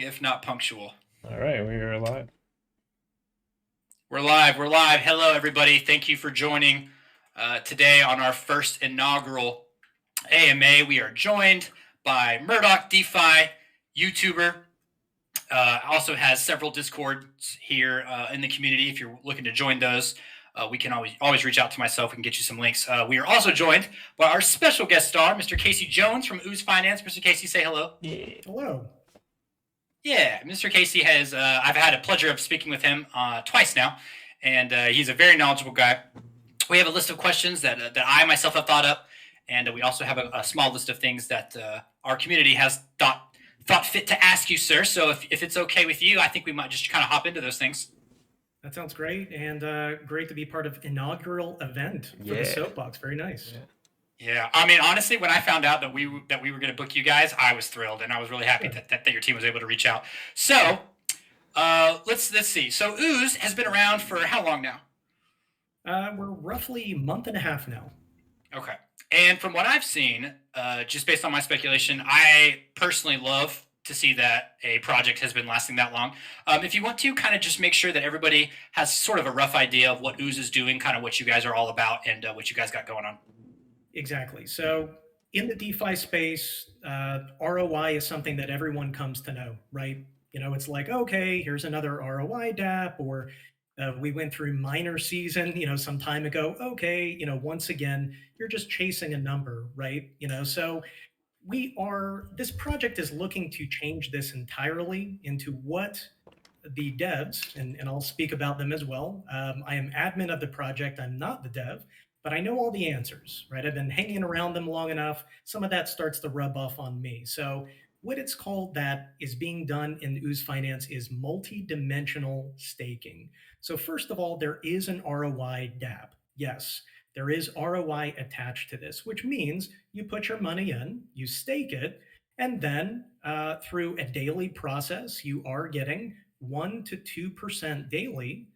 if not punctual. All right, we are live. We're live. We're live. Hello, everybody. Thank you for joining today on our first inaugural AMA. We are joined by Murdoch DeFi, YouTuber. Also has several Discords here in the community. If you're looking to join those, we can always reach out to myself. We can get you some links. We are also joined by our special guest star, Mr. Casey Jones from Ooze Finance. Mr. Casey, say hello. Yeah. Hello. Yeah, Mr. Casey has. I've had a pleasure of speaking with him twice now, and he's a very knowledgeable guy. We have a list of questions that I myself have thought up, and we also have a small list of things that our community has thought fit to ask you, sir. So if it's okay with you, I think we might just kind of hop into those things. That sounds great, and great to be part of inaugural event for the Soapbox. Very nice. Yeah, I mean, honestly, when I found out that we were going to book you guys, I was thrilled, and I was really happy that your team was able to reach out. So let's see. So Ooze has been around for how long now? We're roughly a month and a half now. Okay. And from what I've seen, just based on my speculation, I personally love to see that a project has been lasting that long. If you want to kind of just make sure that everybody has sort of a rough idea of what Ooze is doing, kind of what you guys are all about, and what you guys got going on. Exactly. So in the DeFi space, ROI is something that everyone comes to know, right? It's like, okay, here's another ROI DApp, or we went through miner season, some time ago. Okay, once again, you're just chasing a number, right? So this project is looking to change this entirely into what the devs, and I'll speak about them as well. I am admin of the project. I'm not the dev, but I know all the answers, right? I've been hanging around them long enough. Some of that starts to rub off on me. So what it's called that is being done in Ooze Finance is multi-dimensional staking. So first of all, there is an ROI DApp. Yes, there is ROI attached to this, which means you put your money in, you stake it, and then through a daily process, you are getting 1 to 2% daily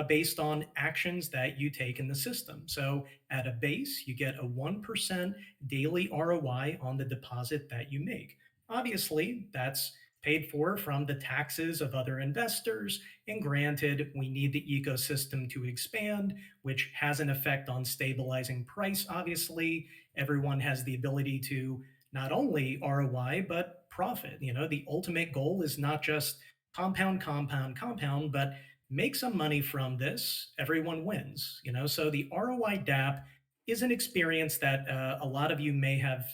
based on actions that you take in the system. So at a base, you get a 1% daily ROI on the deposit that you make. Obviously, that's paid for from the taxes of other investors. And granted, we need the ecosystem to expand, which has an effect on stabilizing price. Obviously, everyone has the ability to not only ROI, but profit. The ultimate goal is not just compound, compound, compound, but make some money from this. Everyone wins. So the ROI DApp is an experience that a lot of you may have,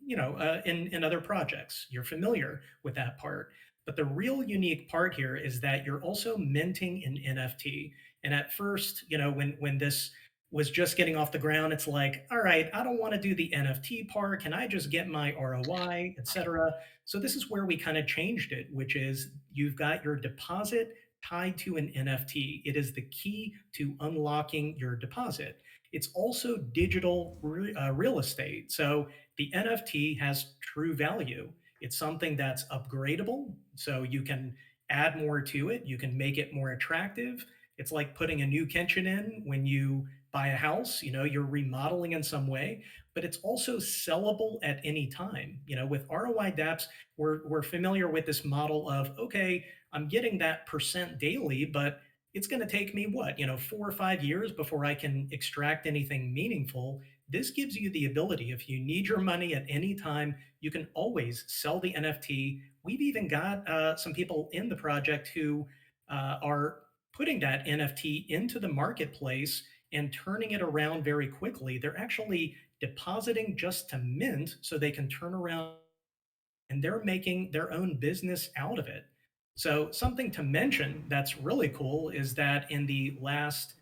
in other projects. You're familiar with that part. But the real unique part here is that you're also minting an NFT. And at first, when this was just getting off the ground, it's like, all right, I don't want to do the NFT part. Can I just get my ROI, etc.? So this is where we kind of changed it, which is you've got your deposit tied to an NFT. It is the key to unlocking your deposit. It's also digital real estate. So the NFT has true value. It's something that's upgradable. So you can add more to it. You can make it more attractive. It's like putting a new kitchen in when you buy a house, you're remodeling in some way, but it's also sellable at any time. With ROI dApps, we're familiar with this model of, okay, I'm getting that percent daily, but it's going to take me 4 or 5 years before I can extract anything meaningful. This gives you the ability, if you need your money at any time, you can always sell the NFT. We've even got some people in the project who are putting that NFT into the marketplace and turning it around very quickly. They're actually depositing just to mint so they can turn around, and they're making their own business out of it. So, something to mention that's really cool is that in the last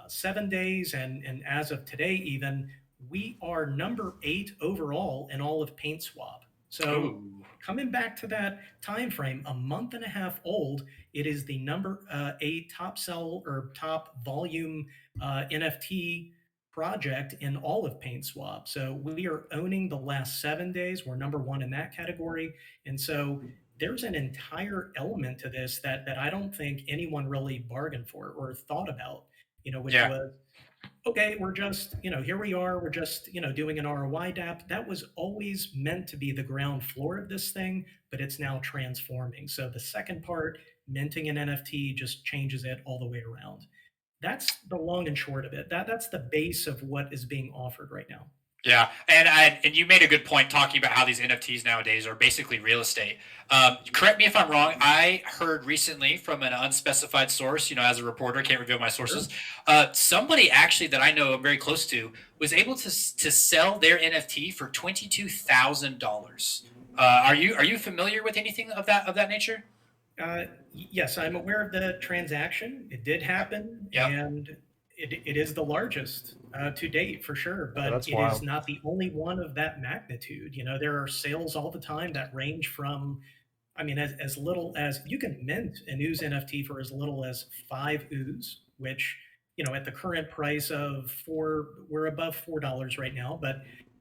7 days, and as of today, even, we are number 8 overall in all of PaintSwap. So, Ooh. coming back to that time frame, a month and a half old, it is the number 8 top sell or top volume NFT project in all of PaintSwap. So we are owning the last 7 days. We're number 1 in that category. And so there's an entire element to this that I don't think anyone really bargained for or thought about. which Yeah. was, okay, we're just, here we are, we're just, doing an ROI DApp. That was always meant to be the ground floor of this thing, but it's now transforming. So the second part, minting an NFT, just changes it all the way around. That's the long and short of it. That's the base of what is being offered right now. Yeah, and you made a good point talking about how these NFTs nowadays are basically real estate. Correct me if I'm wrong. I heard recently from an unspecified source, as a reporter, can't reveal my sources. Sure. Somebody actually that I know I'm very close to was able to sell their NFT for $22,000. Are you familiar with anything of that nature? Yes, I'm aware of the transaction. It did happen, Yep. and it is the largest to date for sure, Oh, but that's it is wild. not the only one of that magnitude. There are sales all the time that range from, I mean, as little as you can mint an Ooze NFT for as little as 5 Ooze, which, at the current price of we're above $4 right now, but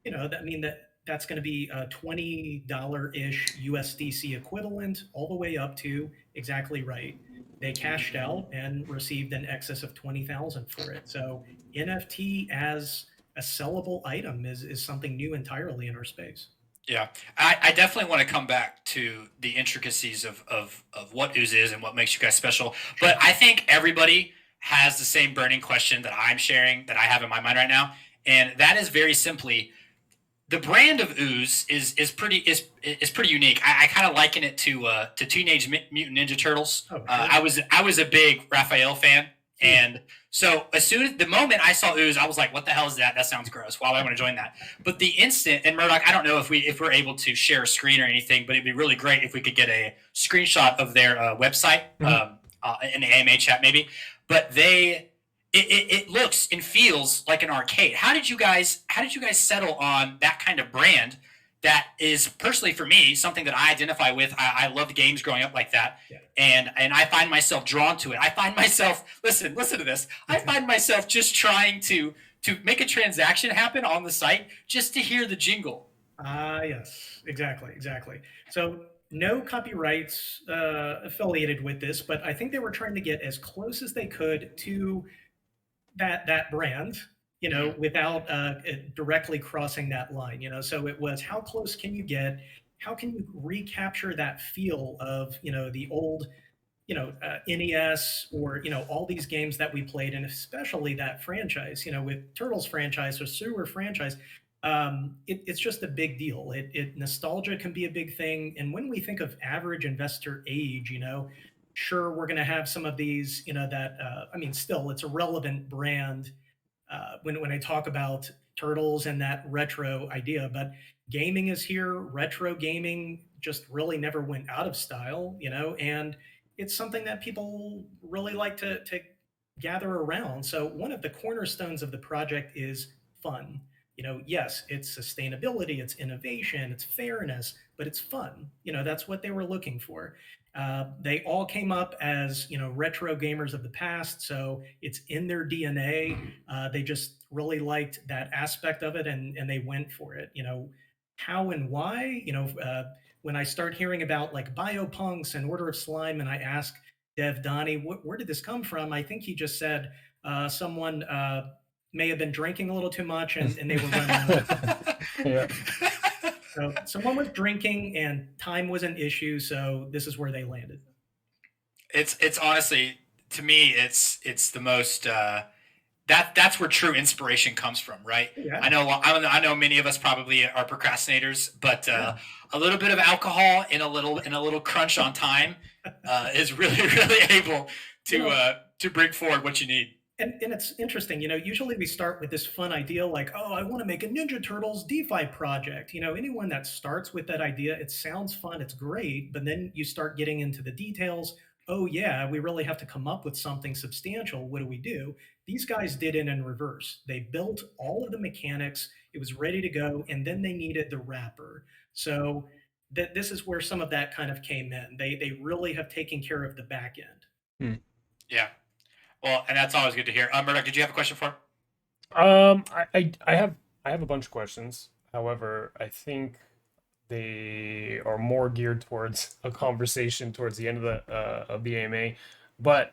I mean that's going to be a $20 ish USDC equivalent, all the way up to exactly right. They cashed out and received an excess of 20,000 for it. So NFT as a sellable item is something new entirely in our space. Yeah, I definitely want to come back to the intricacies of what Ooze is and what makes you guys special. But Sure. I think everybody has the same burning question that I'm sharing that I have in my mind right now, and that is very simply the brand of Ooze is pretty unique. I kind of liken it to Teenage Mutant Ninja Turtles. Oh, I sure. was I was a big Raphael fan, Huge. and so as soon as the moment I saw Ooze, I was like, "What the hell is that? That sounds gross. Why would I want to join that?" But the instant, and Murdoch, I don't know if we're able to share a screen or anything, but it'd be really great if we could get a screenshot of their website Mhm. in the AMA chat maybe. But it looks and feels like an arcade. How did you guys settle on that kind of brand that is personally for me something that I identify with? I loved games growing up like that. Yeah. And I find myself drawn to it. I find myself listen to this. I find myself just trying to make a transaction happen on the site just to hear the jingle. Ah, yes, exactly, exactly. So no copyrights affiliated with this, but I think they were trying to get as close as they could to that brand, Mhm. without it directly crossing that line. So it was, how close can you get? How can you recapture that feel of the old NES, or all these games that we played, and especially that franchise, with Turtles franchise or Sewer franchise. It's just a big deal. Nostalgia can be a big thing, and when we think of average investor age, sure, we're going to have some of these, that I mean, still, it's a relevant brand when I talk about turtles and that retro idea. But gaming is here. Retro gaming just really never went out of style, and it's something that people really like to gather around. So one of the cornerstones of the project is fun. Yes, it's sustainability, it's innovation, it's fairness, but it's fun. That's what they were looking for. They all came up as retro gamers of the past, so it's in their DNA. They just really liked that aspect of it, and they went for it. How and why? When I start hearing about like biopunks and Order of Slime, and I ask Dev Donnie, where did this come from? I think he just said someone may have been drinking a little too much, and they were running out of time. Yeah. So someone was drinking and time was an issue, so this is where they landed. It's honestly, to me, it's the most that's where true inspiration comes from, right? I Yeah, know I know many of us probably are procrastinators, but yeah. a little bit of alcohol and a little crunch on time is really really able You know, to bring forward what you need. and it's interesting, usually we start with this fun idea like, oh, I want to make a Ninja Turtles DeFi project. Anyone that starts with that idea, it sounds fun, it's great, but then you start getting into the details. Oh, yeah, we really have to come up with something substantial. What do we do? These guys did it in reverse. They built all of the mechanics, it was ready to go, and then they needed the wrapper. So this is where some of that kind of came in. They really have taken care of the back end. Hmm. Yeah. Well, and that's always good to hear. Murdoch, did you have a question for him? I have a bunch of questions. However, I think they are more geared towards a conversation towards the end of the AMA. But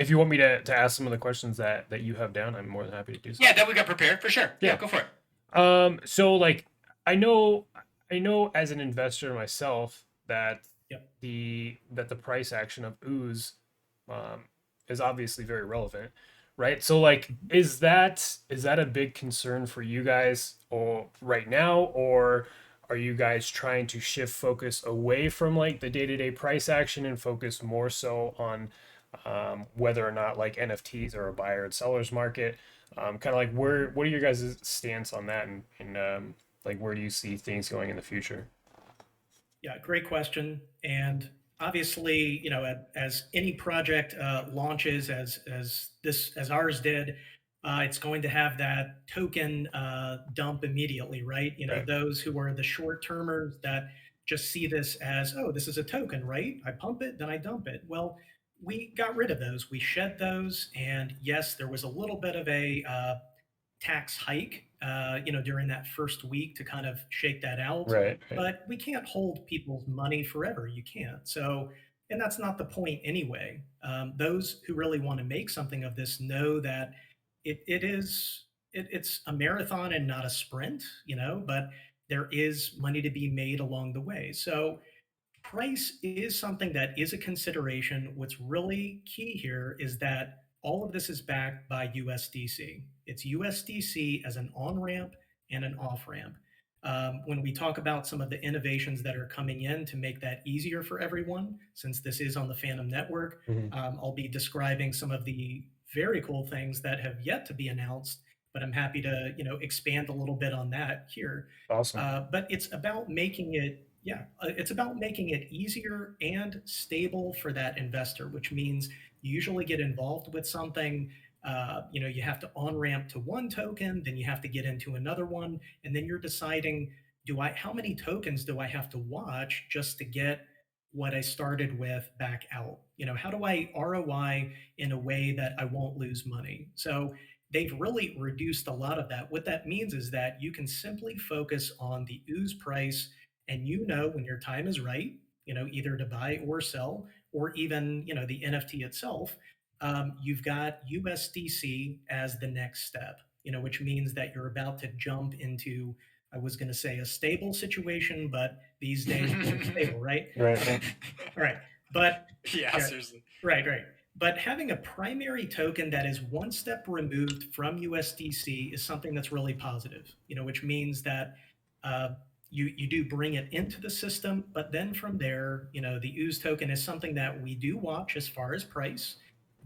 if you want me to ask some of the questions that you have down, I'm more than happy to do so. Yeah, that we got prepared for sure. Yeah, go for it. So like I know as an investor myself that Yep. the price action of Ooze um, is obviously very relevant, right? So like is that a big concern for you guys or right now, or are you guys trying to shift focus away from like the day-to-day price action and focus more so on whether or not like NFTs are a buyer and seller's market? Kind of like what are your guys' stance on that, and like where do you see things going in the future? Yeah, great question. And obviously, as any project launches, as ours did, it's going to have that token dump immediately, right? Right. Those who are the short termers that just see this as, oh, this is a token, right? I pump it, then I dump it. Well, we got rid of those. We shed those, and yes, there was a little bit of a tax hike, during that first week to kind of shake that out. Right. Right. But we can't hold people's money forever. You can't. So, and that's not the point anyway. Those who really want to make something of this know that it's a marathon and not a sprint, but there is money to be made along the way. So price is something that is a consideration. What's really key here is that all of this is backed by USDC. It's USDC as an on ramp and an off ramp. When we talk about some of the innovations that are coming in to make that easier for everyone, since this is on the Phantom Network, Mhm. I'll be describing some of the very cool things that have yet to be announced. But I'm happy to expand a little bit on that here. Awesome. But it's about making it, yeah, it's about making it easier and stable for that investor, which means you usually get involved with something. You have to on ramp to one token, then you have to get into another one, and then you're deciding, how many tokens do I have to watch just to get what I started with back out? How do I ROI in a way that I won't lose money? So they've really reduced a lot of that. What that means is that you can simply focus on the ooze price, and when your time is right, either to buy or sell, or even the NFT itself. You've got USDC as the next step, which means that you're about to jump into, I was going to say a stable situation, but these days nothing's stable, right? Right. All right, but Yeah, yeah, seriously. right. But having a primary token that is one step removed from USDC is something that's really positive, which means that uh, you do bring it into the system, but then from there, the Ooze token is something that we do watch as far as price.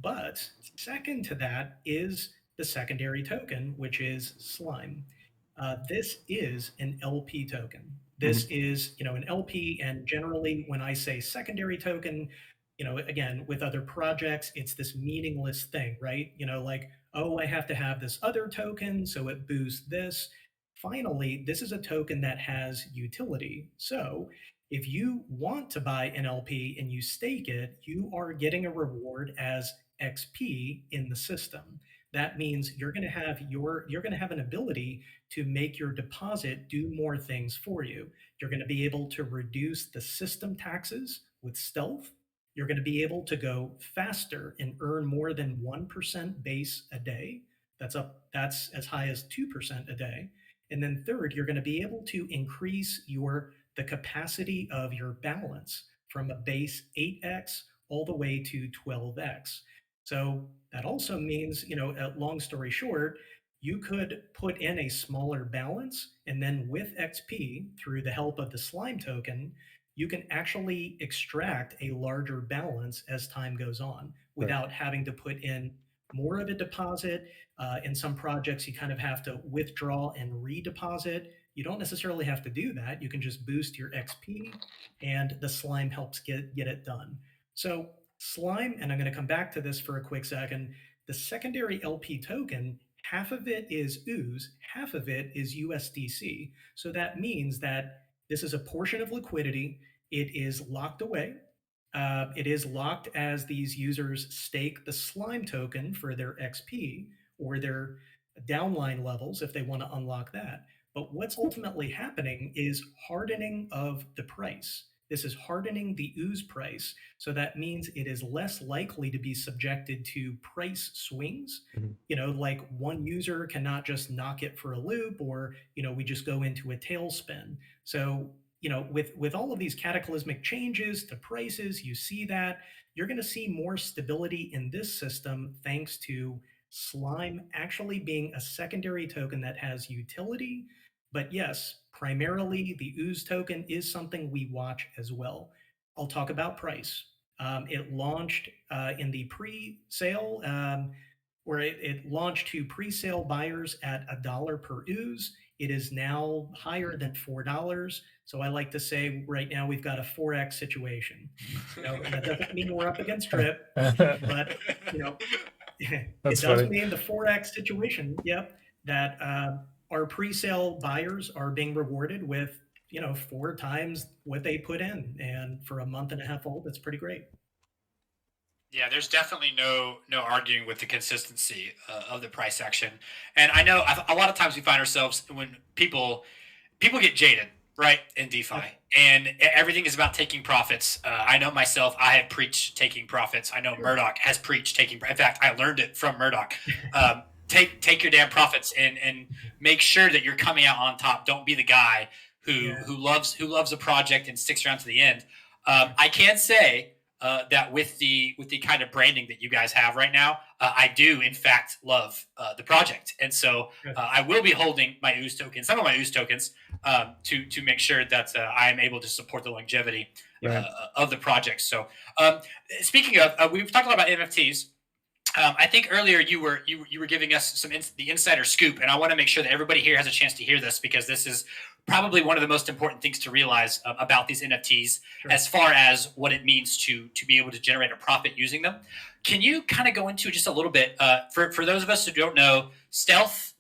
But second to that is the secondary token, which is Slime. This is an LP token. This Mhm. is, an LP, and generally, when I say secondary token, again, with other projects, it's this meaningless thing, right? Like, oh, I have to have this other token, so it boosts this. Finally, this is a token that has utility. So if you want to buy an LP and you stake it, you are getting a reward as XP in the system. That means you're going to have an ability to make your deposit do more things for you. You're going to be able to reduce the system taxes with stealth. You're going to be able to go faster and earn more than 1% base a day. That's as high as 2% a day. And then third, you're going to be able to increase the capacity of your balance from a base 8x all the way to 12x. So that also means, long story short, you could put in a smaller balance, and then with XP, through the help of the slime token, you can actually extract a larger balance as time goes on Right. without having to put in more of a deposit. In some projects, you kind of have to withdraw and redeposit. You don't necessarily have to do that. You can just boost your XP, and the slime helps get it done. So, slime, and I'm going to come back to this for a quick second. The secondary LP token, half of it is ooze, half of it is USDC. So that means that this is a portion of liquidity. It is locked away. It is locked as these users stake the slime token for their XP or their downline levels if they want to unlock that. But what's ultimately happening is hardening of the price. This is hardening the ooze price. So that means it is less likely to be subjected to price swings. Mhm. Like one user cannot just knock it for a loop, or, we just go into a tailspin. So, with all of these cataclysmic changes to prices, you see that you're going to see more stability in this system thanks to Slime actually being a secondary token that has utility. But yes, primarily the Ooze token is something we watch as well. I'll talk about price. It launched in the pre-sale, where it launched to pre-sale buyers at $1 per ooze. It is now higher than $4. So I like to say right now we've got a 4x situation. That doesn't mean we're up against drip, but you know, it That's does funny. mean the 4x situation. Yep, that our pre-sale buyers are being rewarded with 4 times what they put in, and for a month and a half old, that's pretty great. Yeah, there's definitely no arguing with the consistency of the price action, and I know a lot of times we find ourselves when people get jaded, right, in Yep. DeFi, and everything is about taking profits. I know myself; I have preached taking profits. I know Sure. Murdoch has preached taking. In fact, I learned it from Murdoch. Take your damn profits and make sure that you're coming out on top. Don't be the guy Yeah. who loves a project and sticks around to the end. I can say that with the kind of branding that you guys have right now, I do in fact love the project, and so Good. I will be holding my Ooze tokens, some of my Ooze tokens, to make sure that I am able to support the longevity Yep. Right. of the project. So, speaking of, we've talked a lot about NFTs. I think earlier you were giving us the insider scoop, and I want to make sure that everybody here has a chance to hear this because this is probably one of the most important things to realize about these NFTs, Sure. as far as what it means to be able to generate a profit using them. Can you kind of go into just a little bit for those of us who don't know, stealth,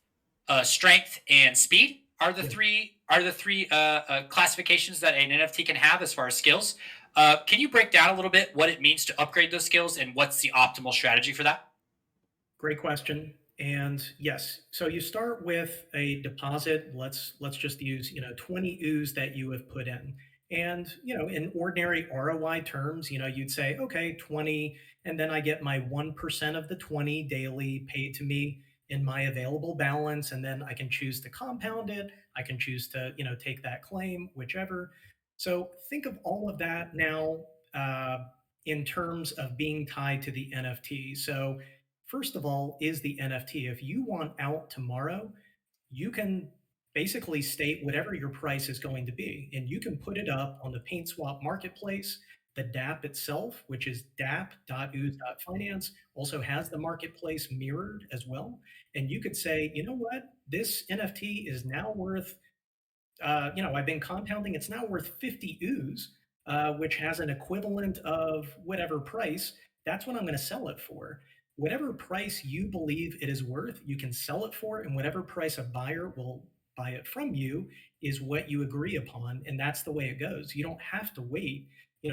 strength, and speed Yeah. are the three classifications that an NFT can have as far as skills. Can you break down a little bit what it means to upgrade those skills and what's the optimal strategy for that? Great question. And yes, so you start with a deposit. Let's just use 20 ooze that you have put in. And in ordinary ROI terms, you'd say, okay, 20, and then I get my 1% of the 20 daily paid to me in my available balance, and then I can choose to compound it. I can choose to take that claim, whichever. So think of all of that now in terms of being tied to the NFT. So first of all, is the NFT. If you want out tomorrow, you can basically state whatever your price is going to be, and you can put it up on the PaintSwap marketplace. The DApp itself, which is dap.ooze.finance, also has the marketplace mirrored as well. And you could say, you know what, this NFT is now worth I've been compounding. It's now worth 50 ooze, which has an equivalent of whatever price. That's what I'm going to sell it for. Whatever price you believe it is worth, you can sell it for, and whatever price a buyer will buy it from you is what you agree upon, and that's the way it goes. You don't have to wait,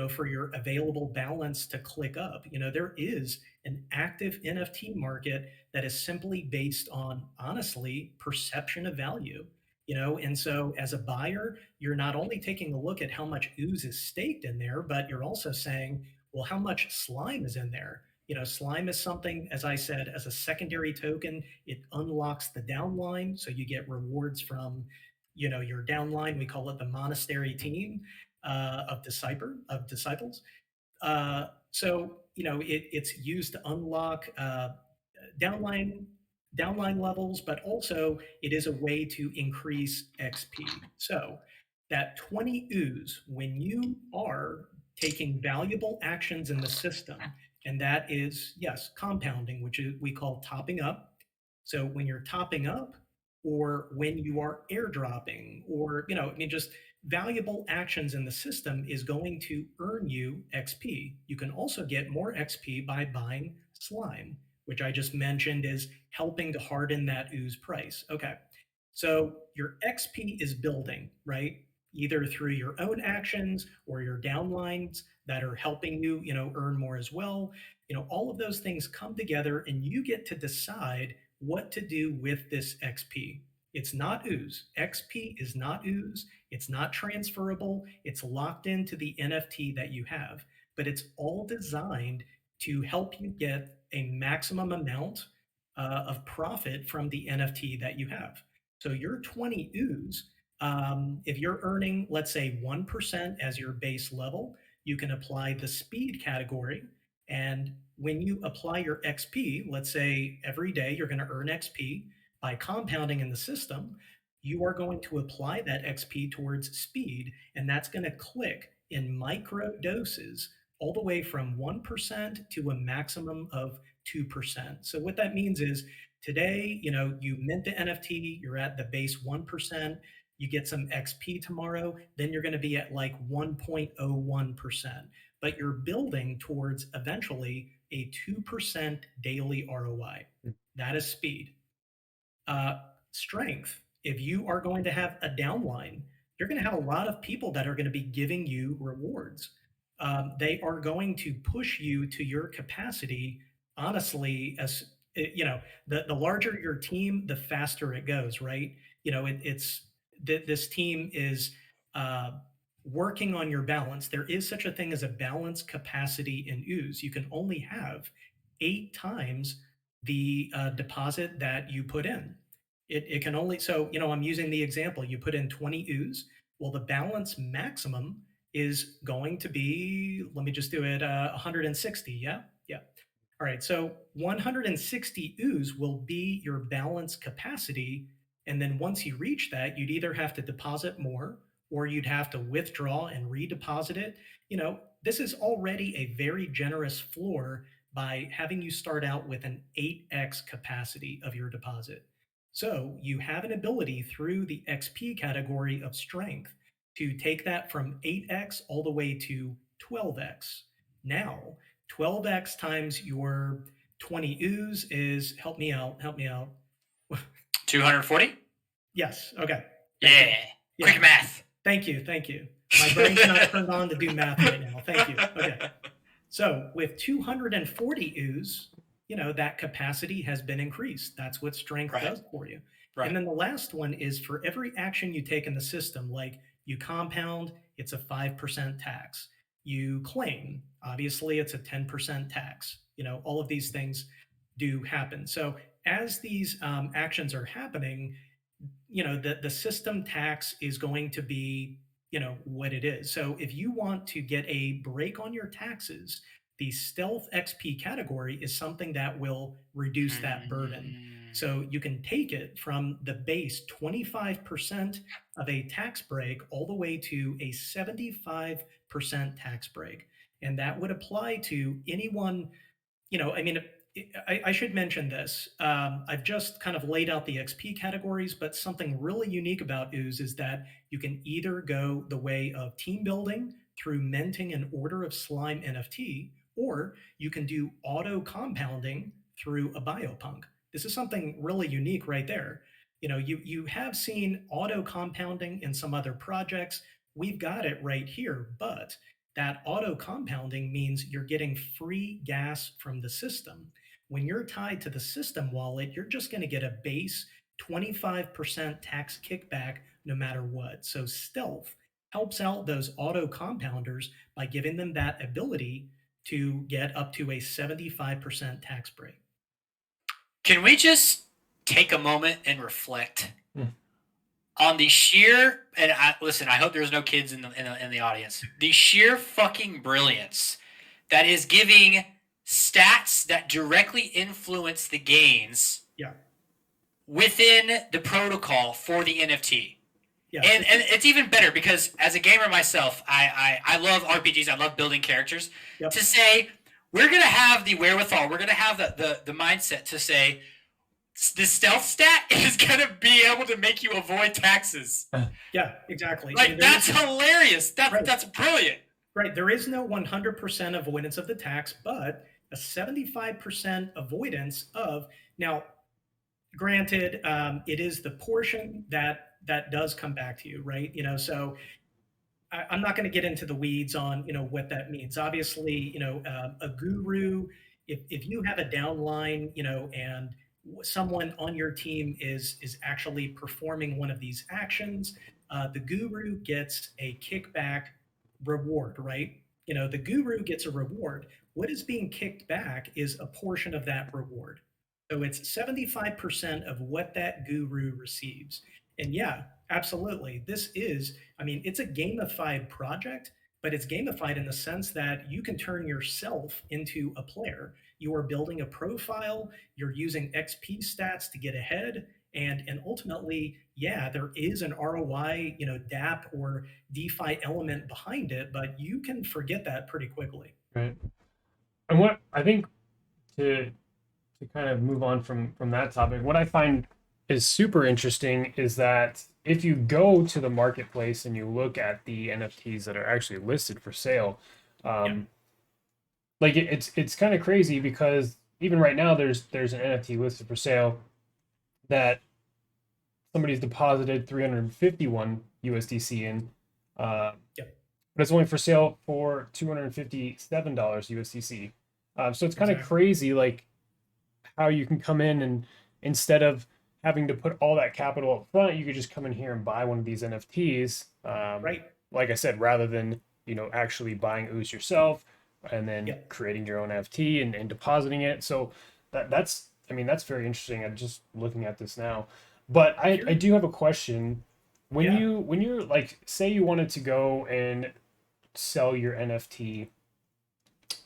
for your available balance to click up. There is an active NFT market that is simply based on, honestly, perception of value. And so as a buyer, you're not only taking a look at how much ooze is staked in there, but you're also saying, well, how much slime is in there? Slime is something, as I said, as a secondary token, it unlocks the downline. So you get rewards from, your downline. We call it the monastery team of disciples. So, it's used to unlock downline downline levels, but also it is a way to increase XP. So that 20 ooze, when you are taking valuable actions in the system, and that is, yes, compounding, which we call topping up. So when you're topping up, or when you are airdropping, or just valuable actions in the system is going to earn you XP. You can also get more XP by buying slime, which I just mentioned is helping to harden that ooze price. Okay. So your XP is building, right? Either through your own actions or your downlines that are helping you, earn more as well. All of those things come together and you get to decide what to do with this XP. It's not Ooze. XP is not Ooze. It's not transferable. It's locked into the NFT that you have, but it's all designed to help you get a maximum amount of profit from the NFT that you have. So your 20 Ooze, if you're earning, let's say, 1% as your base level, you can apply the speed category. And when you apply your XP, let's say every day you're going to earn XP by compounding in the system, you are going to apply that XP towards speed, and that's going to click in micro doses all the way from 1% to a maximum of 2%. So what that means is today, you mint the NFT, you're at the base 1%, you get some XP tomorrow, then you're going to be at like 1.01%. But you're building towards eventually a 2% daily ROI. That is speed. Strength, if you are going to have a downline, you're going to have a lot of people that are going to be giving you rewards. They are going to push you to your capacity. Honestly, as the larger your team, the faster it goes, right? This team is uh, working on your balance. There is such a thing as a balance capacity in Ooze. You can only have 8 times the deposit that you put in. It can only, so, I'm using the example, you put in 20 Ooze. Well, the balance maximum is going to be, let me just do it, 160. Yeah. Yeah. All right. So 160 Ooze will be your balance capacity. And then once you reach that, you'd either have to deposit more or you'd have to withdraw and redeposit it. This is already a very generous floor by having you start out with an 8x capacity of your deposit. So you have an ability through the XP category of strength to take that from 8x all the way to 12x. Now, 12x times your 20 Ooze is, help me out. 240? Yes. Okay. Yeah. Yeah. Quick math. Thank you. My brain's not turned on to do math right now. Thank you. Okay. So with 240 Ooze, that capacity has been increased. That's what strength Right. does for you. Right. And then the last one is for every action you take in the system, like you compound, it's a 5% tax. You claim, obviously, it's a 10% tax. All of these things do happen. So as these actions are happening, the system tax is going to be what it is. So if you want to get a break on your taxes, the stealth XP category is something that will reduce that burden. So you can take it from the base 25% of a tax break all the way to a 75% tax break. And that would apply to anyone. I mean, I should mention this. I've just kind of laid out the XP categories, but something really unique about Ooze is that you can either go the way of team building through minting an Order of Slime NFT, or you can do auto compounding through a biopunk. This is something really unique right there. You have seen auto compounding in some other projects. We've got it right here, but that auto compounding means you're getting free gas from the system. When you're tied to the system wallet, you're just going to get a base 25% tax kickback no matter what. So Stealth helps out those auto compounders by giving them that ability to get up to a 75% tax break. Can we just take a moment and reflect on the sheer, and listen, I hope there's no kids in the audience, the sheer fucking brilliance that is giving stats that directly influence the gains within the protocol for the NFT. Yeah. And it's even better because as a gamer myself, I love RPGs. I love building characters. Yep. To say we're going to have the wherewithal, we're going to have the mindset to say the stealth stat is going to be able to make you avoid taxes. Yeah, exactly. Like, that's hilarious. That's brilliant. Right. There is no 100% avoidance of the tax, but a 75% avoidance of, now, granted, it is the portion that does come back to you, right? So I'm not going to get into the weeds on, what that means. Obviously, a guru, if you have a downline, and someone on your team is actually performing one of these actions, the guru gets a kickback reward, right? The guru gets a reward. What is being kicked back is a portion of that reward. So it's 75% of what that guru receives. And yeah, absolutely. I mean, it's a gamified project, but it's gamified in the sense that you can turn yourself into a player. You are building a profile, you're using XP stats to get ahead, and ultimately, yeah, there is an ROI, DApp or DeFi element behind it, but you can forget that pretty quickly. Right. And what I think to kind of move on from that topic, what I find is super interesting is that if you go to the marketplace and you look at the NFTs that are actually listed for sale, Yeah, um, like it's kind of crazy because even right now there's an NFT listed for sale that somebody's deposited 351 USDC in, uh, yeah, but it's only for sale for $257 USDC. So it's kind of exactly. crazy, like how you can come in and instead of having to put all that capital up front, you could just come in here and buy one of these NFTs. Right. Like I said, rather than actually buying Ooze yourself and then Yeah. creating your own NFT and depositing it. So that's I mean that's very interesting. I'm just looking at this now, but I Here, do have a question. yeah, When you're like say you wanted to go and sell your NFT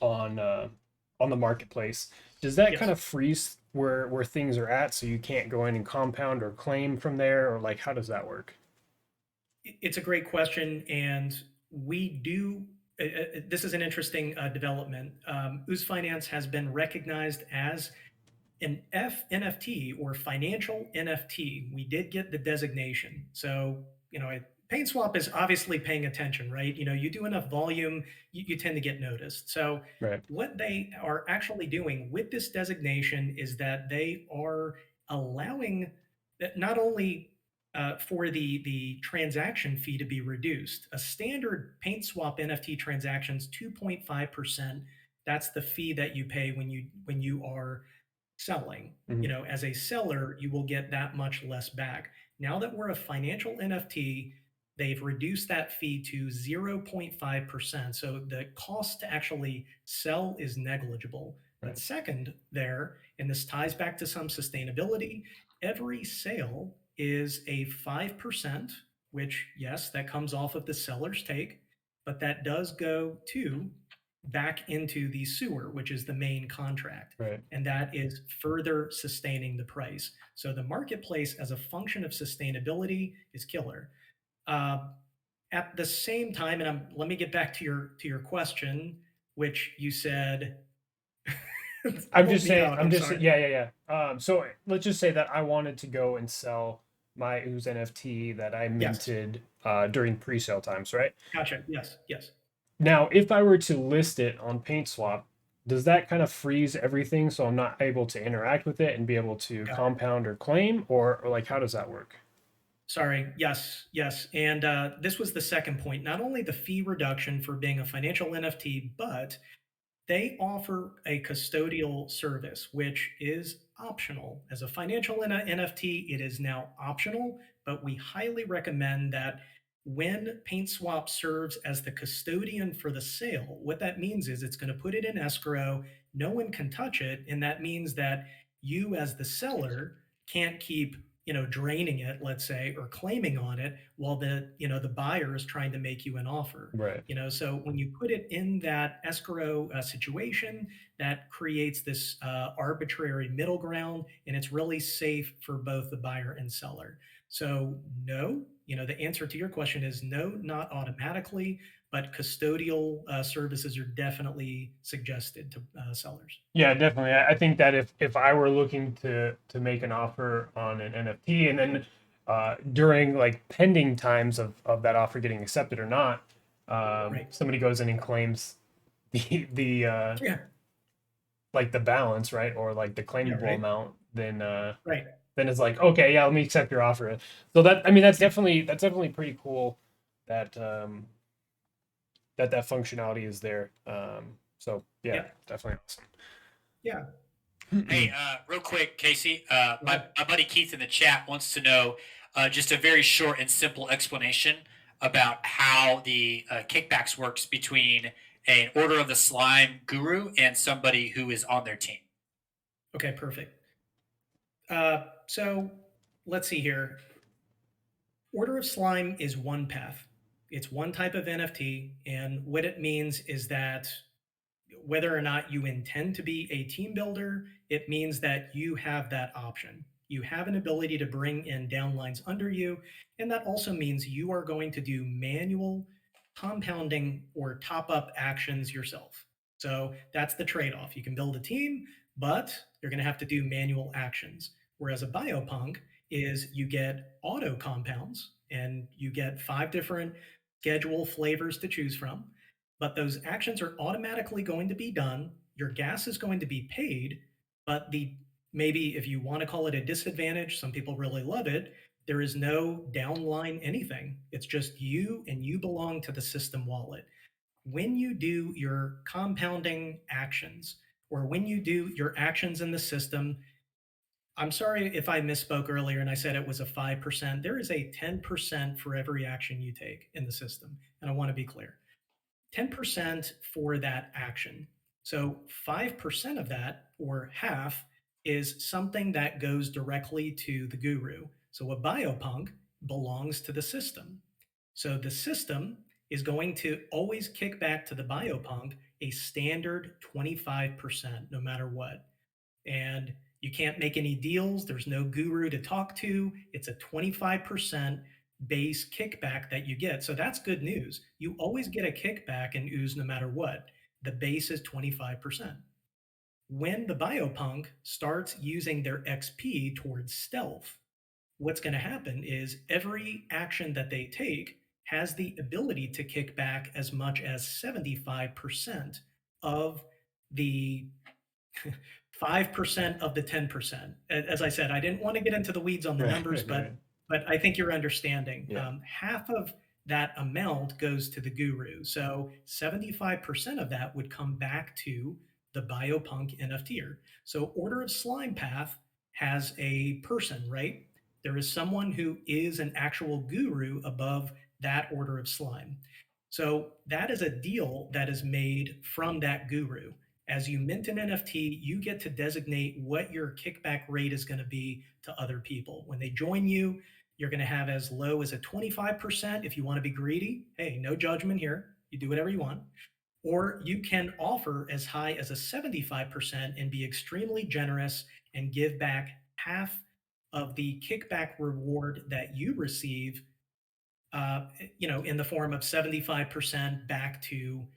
on the marketplace, does that kind yes. of freeze where things are at so you can't go in and compound or claim from there, or like how does that work? It's a great question, and we do. This is an interesting development. Ooze Finance has been recognized as an NFT or financial NFT. We did get the designation. So, PaintSwap is obviously paying attention, right? You do enough volume, you tend to get noticed. So, Right. what they are actually doing with this designation is that they are allowing that not only for the transaction fee to be reduced. A standard PaintSwap NFT transactions 2.5%. That's the fee that you pay when you are selling. Hmm. As a seller, you will get that much less back. Now that we're a financial NFT, they've reduced that fee to 0.5%. So the cost to actually sell is negligible. But Right. second, and this ties back to some sustainability, every sale is a 5%, which, yes, that comes off of the seller's take, but that does go to back into the sewer, which is the main contract, Right. and that is further sustaining the price. So the marketplace, as a function of sustainability, is killer. Uh, at the same time, and let me get back to your question, which you said, help me out. I'm I'm just sorry. so let's just say that I wanted to go and sell my Ooze NFT that I Yes, minted during pre-sale times, right? gotcha. Yes, yes. Now, if I were to list it on PaintSwap, does that kind of freeze everything so I'm not able to interact with it and be able to Got it. compound or claim, or like how does that work? Sorry. Yes, yes. And this was the second point. Not only the fee reduction for being a financial NFT, but they offer a custodial service, which is optional. As a financial NFT, it is now optional, but we highly recommend that when PaintSwap serves as the custodian for the sale, what that means is it's going to put it in escrow, no one can touch it, and that means that you as the seller can't keep draining it, let's say, or claiming on it while the buyer is trying to make you an offer. Right. So when you put it in that escrow situation, that creates this arbitrary middle ground, and it's really safe for both the buyer and seller. So no, the answer to your question is no, not automatically, but custodial services are definitely suggested to sellers. Yeah, definitely. I think that if I were looking to make an offer on an NFT and then during like pending times of that offer getting accepted or not, Right. somebody goes in and claims the Yeah. like the balance, right? Or like the Yeah. claimable Right. amount, Right. then it's like, okay, yeah, let me accept your offer. So that I mean that's definitely pretty cool that that functionality is there. So yeah, Yeah. definitely awesome. Yeah. Hey, real quick, Casey. My But my buddy Keith in the chat wants to know just a very short and simple explanation about how the kickbacks works between an Order of the Slime guru and somebody who is on their team. okay, perfect. So let's see here. Order of Slime is one path. It's one type of NFT, and what it means is that whether or not you intend to be a team builder, it means that you have that option. You have an ability to bring in downlines under you, and that also means you are going to do manual compounding or top up actions yourself. So that's the trade off. You can build a team, but you're going to have to do manual actions. Whereas a biopunk is you get auto compounds and you get 5 different schedule flavors to choose from, but those actions are automatically going to be done. Your gas is going to be paid, but the maybe if you want to call it a disadvantage, some people really love it. There is no downline anything. It's just you and you belong to the system wallet. When you do your compounding actions or when you do your actions in the system, I'm sorry if I misspoke earlier and I said it was a 5%. There is a 10% for every action you take in the system. And I want to be clear. 10% for that action. So 5% of that, or half, is something that goes directly to the guru. So a biopunk belongs to the system. So the system is going to always kick back to the biopunk a standard 25%, no matter what. And you can't make any deals. There's no guru to talk to. It's a 25% base kickback that you get. So that's good news. You always get a kickback in Ooze no matter what. The base is 25%. When the biopunk starts using their XP towards stealth, what's going to happen is every action that they take has the ability to kick back as much as 75% of the 5% of the 10%. As I said, I didn't want to get into the weeds on the Right, numbers, right, right. but I think you're understanding. Yeah. Half of that amount goes to the guru. So 75% of that would come back to the biopunk NFTer. So Order of Slime Path has a person, right? There is someone who is an actual guru above that Order of Slime. So that is a deal that is made from that guru. As you mint an NFT, you get to designate what your kickback rate is going to be to other people. When they join you, you're going to have as low as a 25% if you want to be greedy. Hey, no judgment here. You do whatever you want. Or you can offer as high as a 75% and be extremely generous and give back half of the kickback reward that you receive, in the form of 75% back to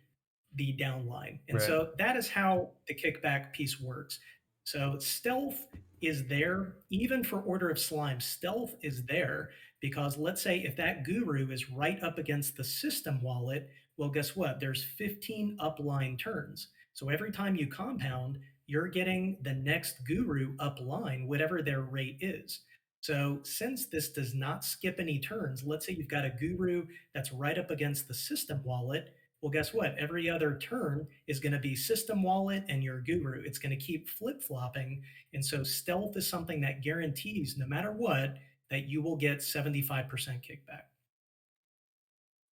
the downline. And Right. so that is how the kickback piece works. So stealth is there even for Order of Slime. Stealth is there because let's say if that guru is right up against the system wallet, well, guess what? There's 15 upline turns. So every time you compound, you're getting the next guru upline, whatever their rate is. So since this does not skip any turns, let's say you've got a guru that's right up against the system wallet, well, guess what? Every other turn is going to be system wallet and your guru. It's going to keep flip flopping. And so stealth is something that guarantees, no matter what, that you will get 75% kickback.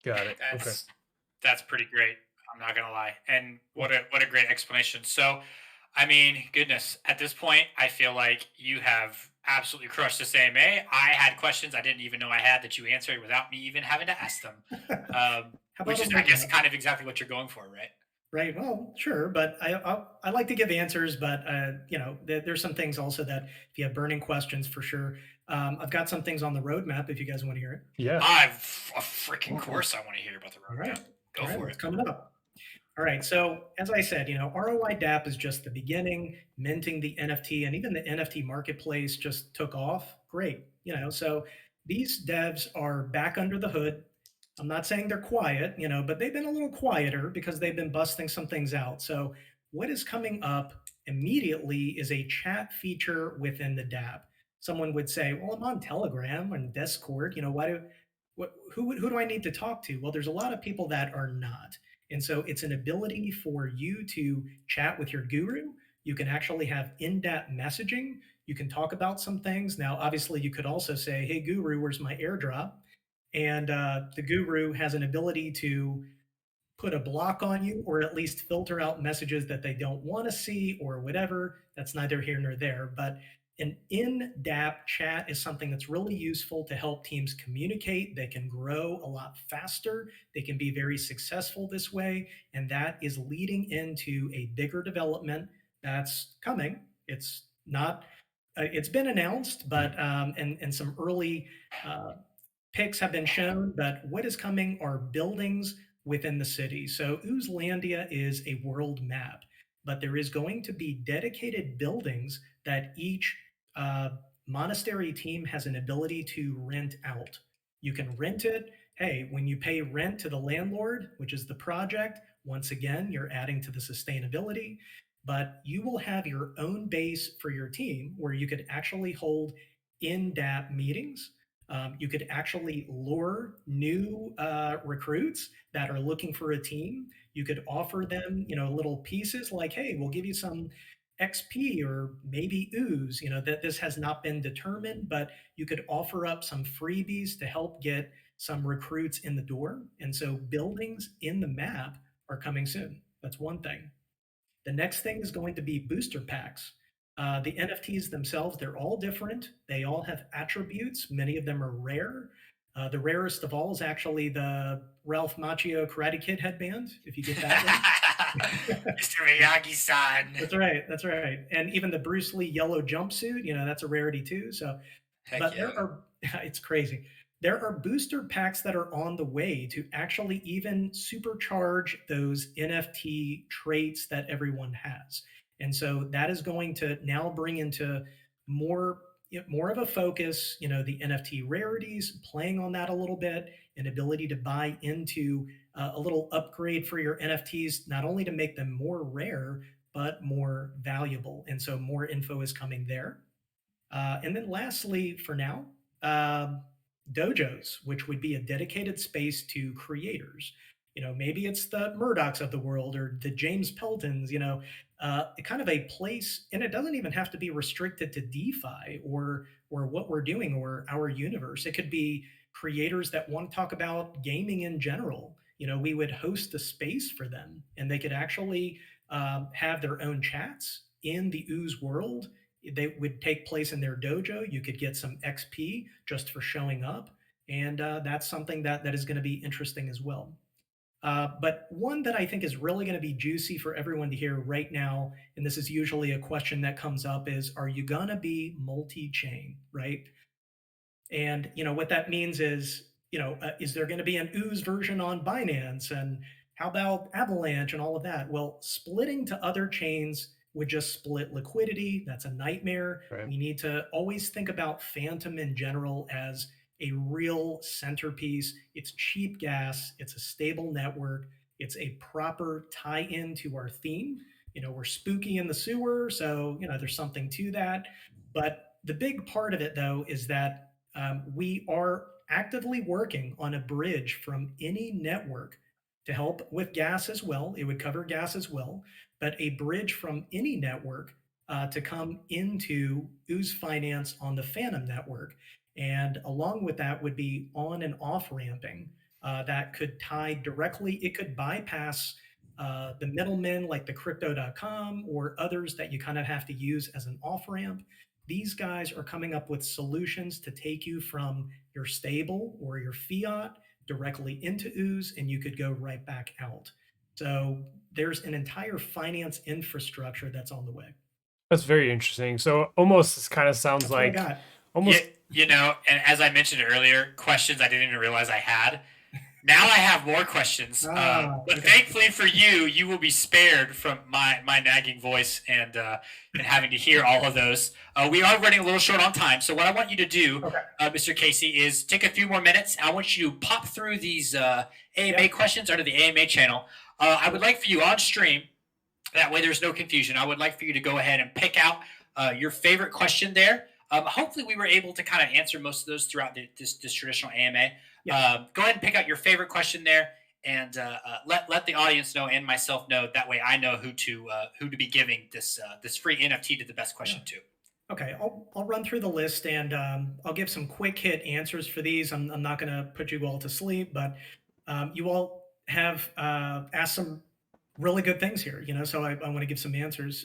Got it. Okay. That's pretty great. I'm not gonna lie, and what a great explanation. So, I mean, goodness, at this point, I feel like you have absolutely crushed this AMA. I had questions I didn't even know I had that you answered without me even having to ask them, How about which a is, I little guess, bit? kind of exactly what you're going for, right? Right. Well, sure, but I like to give answers, but there's some things also that if you have burning questions, for sure. I've got some things on the roadmap if you guys want to hear it. Yeah. A freaking course. I want to hear about the All roadmap. right. Go All right. for What's it. coming up? All right. So as I said, ROI DApp is just the beginning. Minting the NFT and even the NFT marketplace just took off. Great. So these devs are back under the hood. I'm not saying they're quiet, but they've been a little quieter because they've been busting some things out. So what is coming up immediately is a chat feature within the DApp. Someone would say, "Well, I'm on Telegram and Discord. Why do who do I need to talk to?" Well, there's a lot of people that are not. And so it's an ability for you to chat with your guru. You can actually have in-depth messaging. You can talk about some things. Now, obviously, you could also say, "Hey, Guru, where's my airdrop?" And the Guru has an ability to put a block on you or at least filter out messages that they don't want to see or whatever. That's neither here nor there. But an in-dap chat is something that's really useful to help teams communicate. They can grow a lot faster. They can be very successful this way. And that is leading into a bigger development that's coming. It's not, it's been announced, but, and some early uh, pics have been shown, but what is coming are buildings within the city. So Oozlandia is a world map, but there is going to be dedicated buildings that each uh, monastery team has an ability to rent out. You can rent it. Hey, when you pay rent to the landlord, which is the project, once again, you're adding to the sustainability, but you will have your own base for your team where you could actually hold in-depth meetings. You could actually lure new recruits that are looking for a team. You could offer them, little pieces like, "Hey, we'll give you some XP or maybe ooze." That this has not been determined, but you could offer up some freebies to help get some recruits in the door. And so, buildings in the map are coming soon. That's one thing. The next thing is going to be booster packs. The NFTs themselves, they're all different. They all have attributes. Many of them are rare. The rarest of all is actually the Ralph Macchio Karate Kid headband, if you get that one. Mr. Miyagi-san. That's right. That's right. And even the Bruce Lee yellow jumpsuit, that's a rarity too. So, Heck but yeah. there are, it's crazy. There are booster packs that are on the way to actually even supercharge those NFT traits that everyone has. And so that is going to now bring into more more of a focus, the NFT rarities, playing on that a little bit, and ability to buy into a little upgrade for your NFTs, not only to make them more rare, but more valuable. And so more info is coming there. And then lastly, for now, um, dojos, which would be a dedicated space to creators. Maybe it's the Murdochs of the world or the James Peltons, kind of a place, and it doesn't even have to be restricted to DeFi or what we're doing or our universe. It could be creators that want to talk about gaming in general. We would host a space for them, and they could actually have their own chats in the Ooze world. They would take place in their dojo. You could get some XP just for showing up, and that's something that is going to be interesting as well. But one that I think is really going to be juicy for everyone to hear right now, and this is usually a question that comes up, is: Are you going to be multi-chain? Right? And what that means is, is there going to be an Ooze version on Binance? And how about Avalanche and all of that? Well, splitting to other chains would just split liquidity. That's a nightmare. Right. We need to always think about Phantom in general as a real centerpiece. It's cheap gas. It's a stable network. It's a proper tie-in to our theme. We're spooky in the sewer, so there's something to that. But the big part of it, though, is that we are actively working on a bridge from any network to help with gas as well. It would cover gas as well, but a bridge from any network to come into Ooze Finance on the Phantom network. And along with that would be on and off ramping that could tie directly, it could bypass the middlemen like the crypto.com or others that you kind of have to use as an off ramp. These guys are coming up with solutions to take you from your stable or your fiat directly into Ooze, and you could go right back out. So there's an entire finance infrastructure that's on the way. That's very interesting. So almost this kind of sounds That's what I like got. almost And as I mentioned earlier, questions I didn't even realize I had. Now I have more questions, but Okay. thankfully for you, you will be spared from my nagging voice and having to hear all of those. We are running a little short on time, so what I want you to do, Okay. Mr. Casey, is take a few more minutes. I want you to pop through these AMA Yep. questions under the AMA channel. I would like for you on stream. That way, there's no confusion. I would like for you to go ahead and pick out your favorite question there. Hopefully, we were able to kind of answer most of those throughout this traditional AMA. Yeah. Go ahead and pick out your favorite question there. and let the audience know and myself know. That way, I know who to be giving this free NFT to the best Yeah. question to. Okay, I'll run through the list and I'll give some quick hit answers for these. I'm not going to put you all to sleep, but you all have asked some really good things here, so I want to give some answers.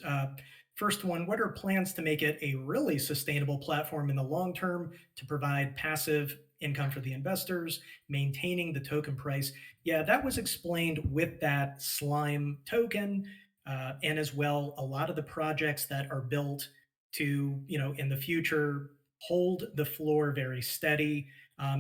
First one, what are plans to make it a really sustainable platform in the long term to provide passive income for the investors, maintaining the token price? Yeah, that was explained with that slime token. And as well, a lot of the projects that are built to, in the future, hold the floor very steady.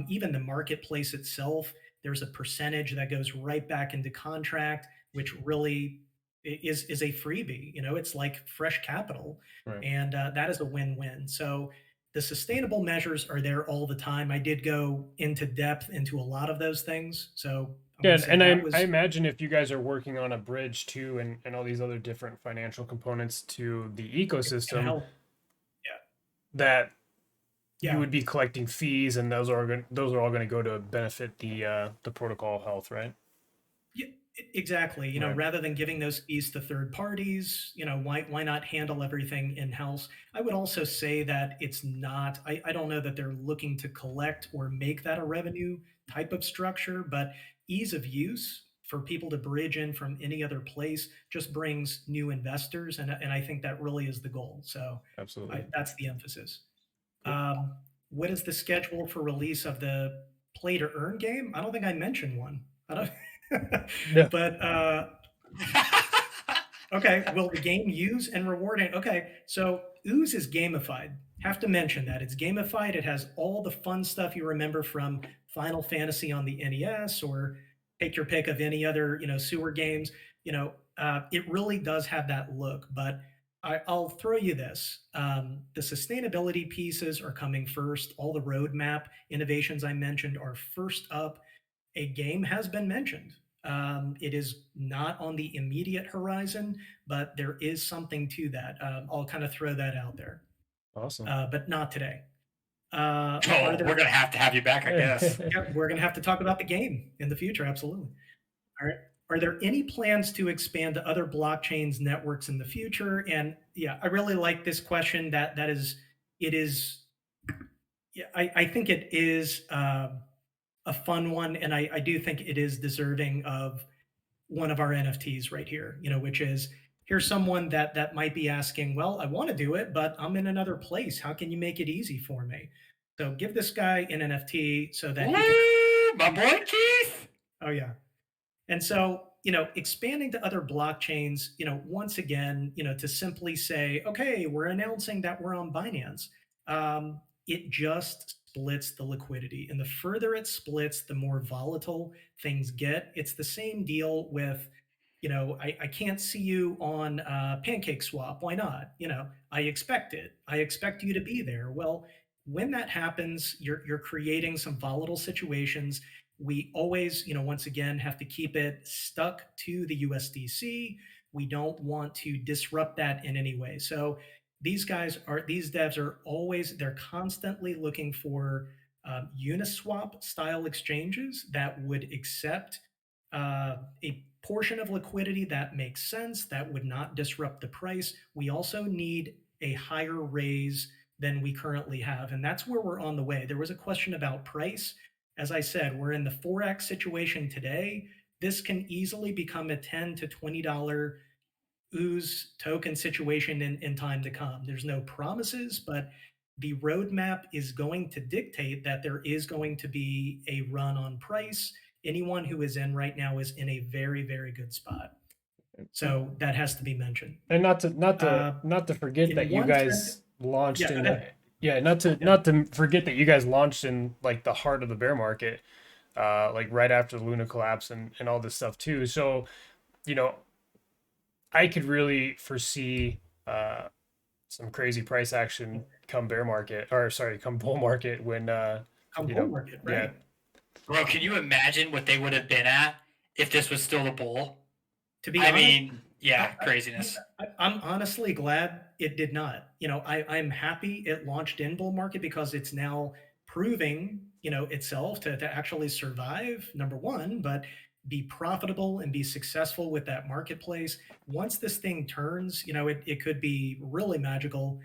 Even the marketplace itself, there's a percentage that goes right back into contract, which really is a freebie. It's like fresh capital, Right. and that is a win-win. So the sustainable measures are there all the time. I did go into depth into a lot of those things, so I Yeah, want to say and that I was imagine if you guys are working on a bridge too, and all these other different financial components to the going to ecosystem, help. that you Yeah. would be collecting fees, and those are all going to go to benefit the protocol health, right? Yeah, exactly. Right. Rather than giving those fees to third parties, why not handle everything in house? I would also say that it's not. I don't know that they're looking to collect or make that a revenue type of structure, but ease of use for people to bridge in from any other place just brings new investors, and I think that really is the goal. So Absolutely. that's the emphasis. Cool. What is the schedule for release of the play to earn game? I don't think I mentioned one. I don't, Yeah. but okay. Will the game use and reward it? Okay. So Ooze is gamified. Have to mention that it's gamified. It has all the fun stuff you remember from Final Fantasy on the NES, or take your pick of any other sewer games. It really does have that look. But I'll throw you this: the sustainability pieces are coming first. All the roadmap innovations I mentioned are first up. A game has been mentioned. It is not on the immediate horizon, but there is something to that. I'll kind of throw that out there, Awesome. but not today. Are Oh, we're there? gonna have to have you back, I guess. Yeah, we're going to have to talk about the game in the future. Absolutely. All right. Are there any plans to expand to other blockchains networks in the future? And yeah, I really like this question. That is, it is. Yeah, I think it is a fun one, and I do think it is deserving of one of our NFTs right here, which is, here's someone that might be asking, well, I want to do it, but I'm in another place. How can you make it easy for me? So give this guy an NFT so that he can. Woo, my boy Keith. Oh yeah. And so, expanding to other blockchains, once again, to simply say, okay, we're announcing that we're on Binance, it just splits the liquidity. And the further it splits, the more volatile things get. It's the same deal with, I can't see you on Pancake Swap. Why not? I expect it. I expect you to be there. Well, when that happens, you're creating some volatile situations. We always, once again, have to keep it stuck to the USDC. We don't want to disrupt that in any way. So these devs are always, they're constantly looking for Uniswap style exchanges that would accept a portion of liquidity that makes sense, that would not disrupt the price. We also need a higher raise than we currently have. And that's where we're on the way. There was a question about price. As I said, we're in the 4x situation today. This can easily become a $10 to $20 Ooze token situation in time to come. There's no promises, but the roadmap is going to dictate that there is going to be a run on price. Anyone who is in right now is in a very, very good spot. So that has to be mentioned. And Uh, not to forget in that you one trend, guys launched yeah, go in ahead. yeah, Yeah, not to forget that you guys launched in like the heart of the bear market, like right after the Luna collapse and all this stuff too. So, you know, I could really foresee some crazy price action come bear market, or sorry, come bull market when come you bull know, market, yeah. right? Bro, can you imagine what they would have been at if this was still a bull? To be I honest, mean, yeah, craziness. I'm honestly glad it did not. I'm happy it launched in bull market because it's now proving, itself to actually survive, number one. But be profitable and be successful with that marketplace. Once this thing turns, it could be really magical.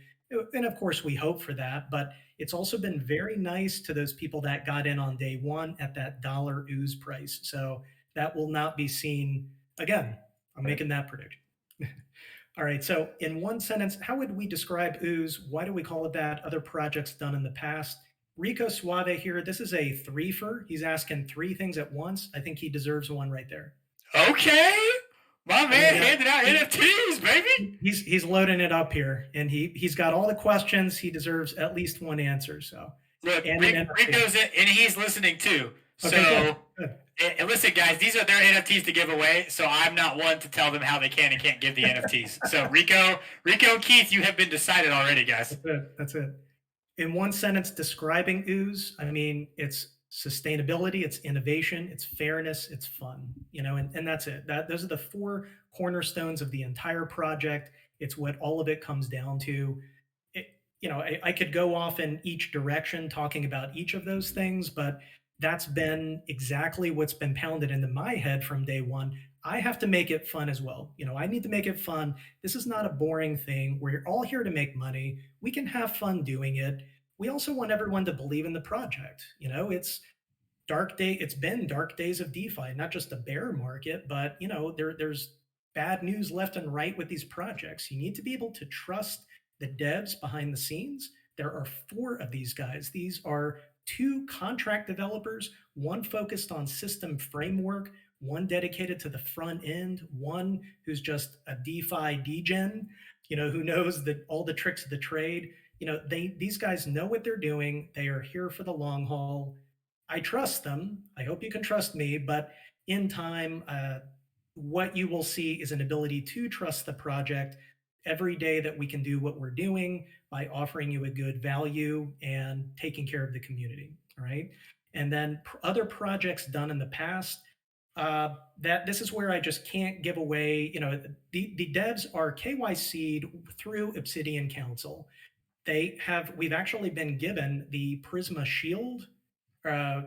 And of course, we hope for that. But it's also been very nice to those people that got in on day one at that dollar ooze price. So that will not be seen again. I'm making that prediction. All right. So, in one sentence, how would we describe Ooze? Why do we call it that? Other projects done in the past. Rico Suave here. This is a threefer. He's asking three things at once. I think he deserves one right there. Okay. My I mean, man handing out NFTs, baby. He's loading it up here, and he's got all the questions. He deserves at least one answer. So, Look, and Rico's in, and he's listening too. Okay, So, good. and listen, guys, these are their NFTs to give away. So I'm not one to tell them how they can and can't give the NFTs. So Rico, and Keith, you have been decided already, guys. That's it. That's it. In one sentence, describing Ooze, I mean, it's sustainability, it's innovation, it's fairness, it's fun, and that's it. Those are the four cornerstones of the entire project. It's what all of it comes down to. I could go off in each direction talking about each of those things, but that's been exactly what's been pounded into my head from day one. I have to make it fun as well. I need to make it fun. This is not a boring thing. We're all here to make money. We can have fun doing it. We also want everyone to believe in the project. It's been dark days of DeFi, not just the bear market, but there's bad news left and right with these projects. You need to be able to trust the devs behind the scenes. There are four of these guys. These are two contract developers, one focused on system framework, one dedicated to the front end, one who's just a DeFi degen, who knows all the tricks of the trade. These guys know what they're doing. They are here for the long haul. I trust them. I hope you can trust me. But in time, what you will see is an ability to trust the project every day that we can do what we're doing by offering you a good value and taking care of the community. All right. And then other projects done in the past, that this is where I just can't give away. The devs are KYC'd through Obsidian Council. We've actually been given the Prisma Shield uh,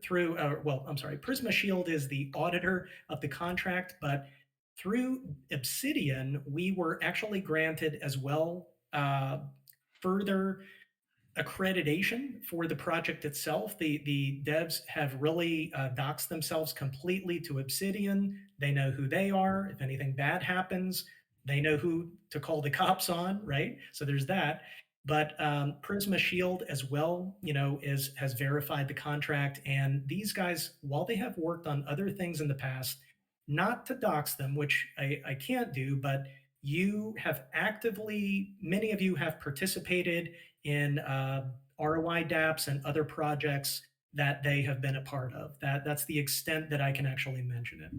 Prisma Shield is the auditor of the contract, but through Obsidian, we were actually granted as well further accreditation for the project itself. The devs have really doxed themselves completely to Obsidian. They know who they are. If anything bad happens, they know who to call the cops on, right? So there's that. But Prisma Shield as well, has verified the contract. And these guys, while they have worked on other things in the past, not to dox them, which I can't do, but many of you have participated in ROI dApps and other projects that they have been a part of. That's the extent that I can actually mention it.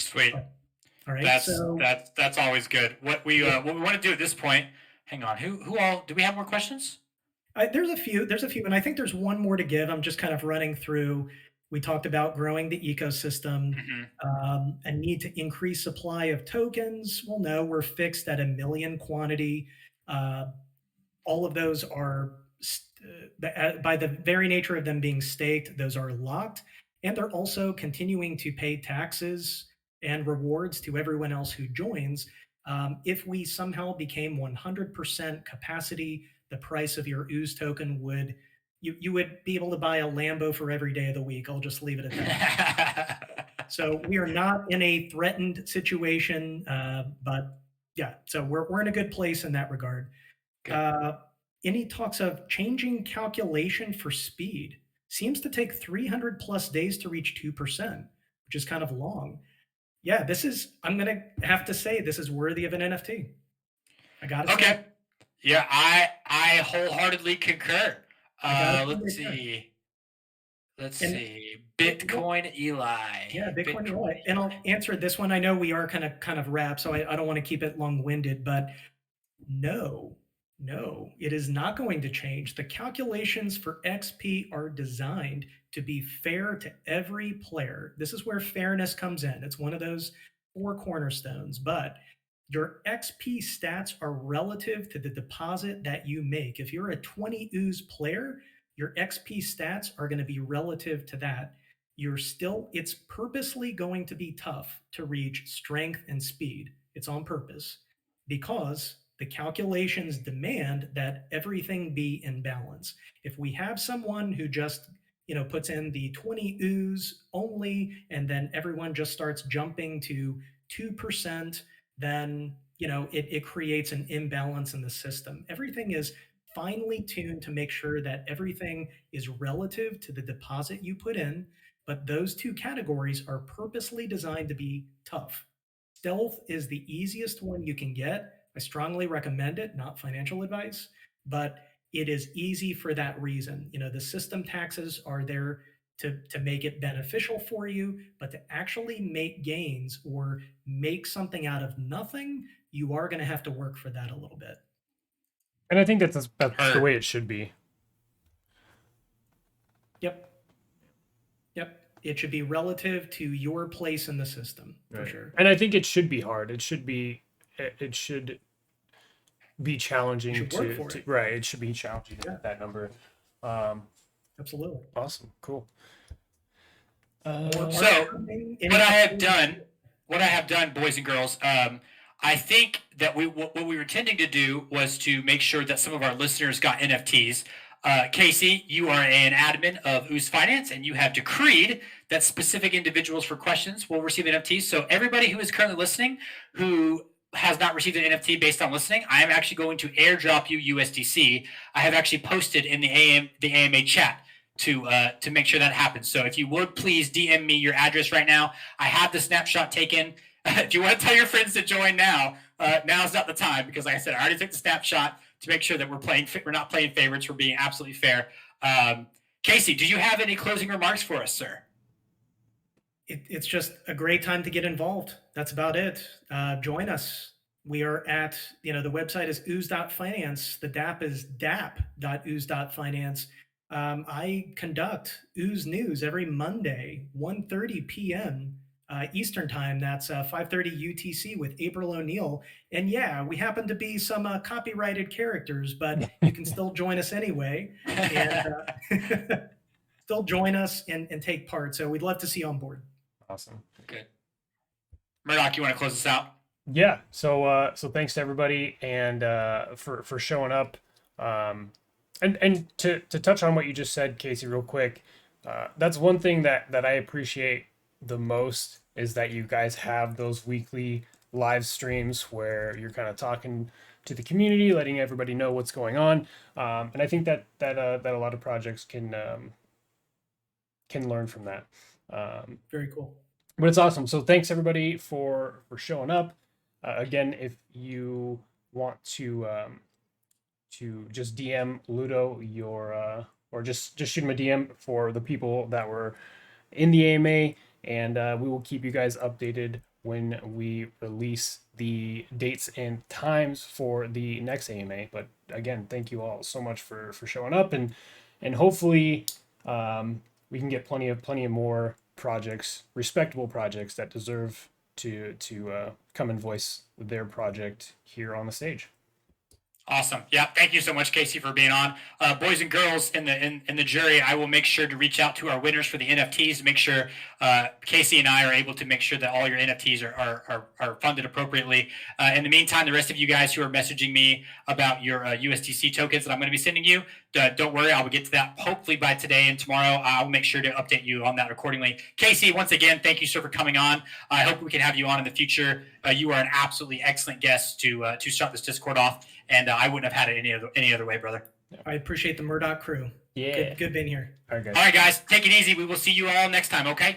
Sweet. All right. That's always good. What we want to do at this point. Hang on. Who all do we have more questions? There's a few, and I think there's one more to give. I'm just kind of running through. We talked about growing the ecosystem, a need to increase supply of tokens. Well, no, we're fixed at 1 million quantity. All of those are, by the very nature of them being staked, those are locked. And they're also continuing to pay taxes and rewards to everyone else who joins. If we somehow became 100% capacity, the price of your Ooze token you would be able to buy a Lambo for every day of the week. I'll just leave it at that. So we are not in a threatened situation, but yeah, so we're in a good place in that regard. Any talks of changing calculation for speed? Seems to take 300 plus days to reach 2%, which is kind of long. Yeah, I'm going to have to say, this is worthy of an NFT. I got to say. Yeah, I wholeheartedly concur. Let's see. Bitcoin Eli. Yeah, Bitcoin Eli. And I'll answer this one. I know we are kind of wrapped, so I don't want to keep it long-winded, but no, it is not going to change. The calculations for XP are designed to be fair to every player. This is where fairness comes in. It's one of those four cornerstones, but your XP stats are relative to the deposit that you make. If you're a 20 Ooze player, your XP stats are going to be relative to that. it's purposely going to be tough to reach strength and speed. It's on purpose because the calculations demand that everything be in balance. If we have someone who just puts in the 20 ooze only, and then everyone just starts jumping to 2%, then it creates an imbalance in the system. Everything is finely tuned to make sure that everything is relative to the deposit you put in, but those two categories are purposely designed to be tough. Stealth is the easiest one you can get. I strongly recommend it, not financial advice, but it is easy for that reason. The system taxes are there to make it beneficial for you, but to actually make gains or make something out of nothing, you are going to have to work for that a little bit. And I think that's the way it should be. Yep. It should be relative to your place in the system, for sure. And I think it should be hard. It should be challenging right. It should be challenging to hit that number. Absolutely. Awesome. Cool. So what I have done, boys and girls, I think that what we were intending to do was to make sure that some of our listeners got NFTs. Casey, you are an admin of Ooze Finance, and you have decreed that specific individuals for questions will receive NFTs. So everybody who is currently listening who has not received an NFT based on listening, I am actually going to airdrop you USDC. I have actually posted in the AMA chat to make sure that happens. So if you would please DM me your address right now. I have the snapshot taken. If you want to tell your friends to join now, now's not the time, because like I said, I already took the snapshot to make sure that we're not playing favorites. We're being absolutely fair. Casey, do you have any closing remarks for us, sir? It's just a great time to get involved. That's about it. Join us. We are at, the website is ooze.finance. The DApp is dap.ooze.finance. I conduct Ooze News every Monday, 1:30 p.m. Eastern time. That's 5:30 UTC with April O'Neil. And yeah, we happen to be some copyrighted characters, but you can still join us anyway. And still join us and take part. So we'd love to see you on board. Awesome. Good. Murdoch, you want to close this out? Yeah. So thanks to everybody and for showing up. And to touch on what you just said, Casey, real quick, that's one thing that I appreciate the most, is that you guys have those weekly live streams where you're kind of talking to the community, letting everybody know what's going on. And I think that a lot of projects can learn from that. Very cool. But it's awesome. So thanks everybody for showing up. Again, if you want to just DM Ludo your or just shoot him a DM for the people that were in the AMA, and we will keep you guys updated when we release the dates and times for the next AMA. But again, thank you all so much for showing up, and hopefully we can get plenty of more projects, respectable projects that deserve to come and voice their project here on the stage. Awesome. Yeah. Thank you so much, Casey, for being on. Boys and girls in the jury, I will make sure to reach out to our winners for the NFTs to make sure Casey and I are able to make sure that all your NFTs are funded appropriately. In the meantime, the rest of you guys who are messaging me about your USDC tokens that I'm going to be sending you, don't worry. I will get to that hopefully by today and tomorrow. I'll make sure to update you on that accordingly. Casey, once again, thank you, sir, for coming on. I hope we can have you on in the future. You are an absolutely excellent guest to start this Discord off. And I wouldn't have had it any other way, brother. I appreciate the Murdoch crew. Yeah. Good being here. All right, guys. All right, guys. Take it easy. We will see you all next time, okay?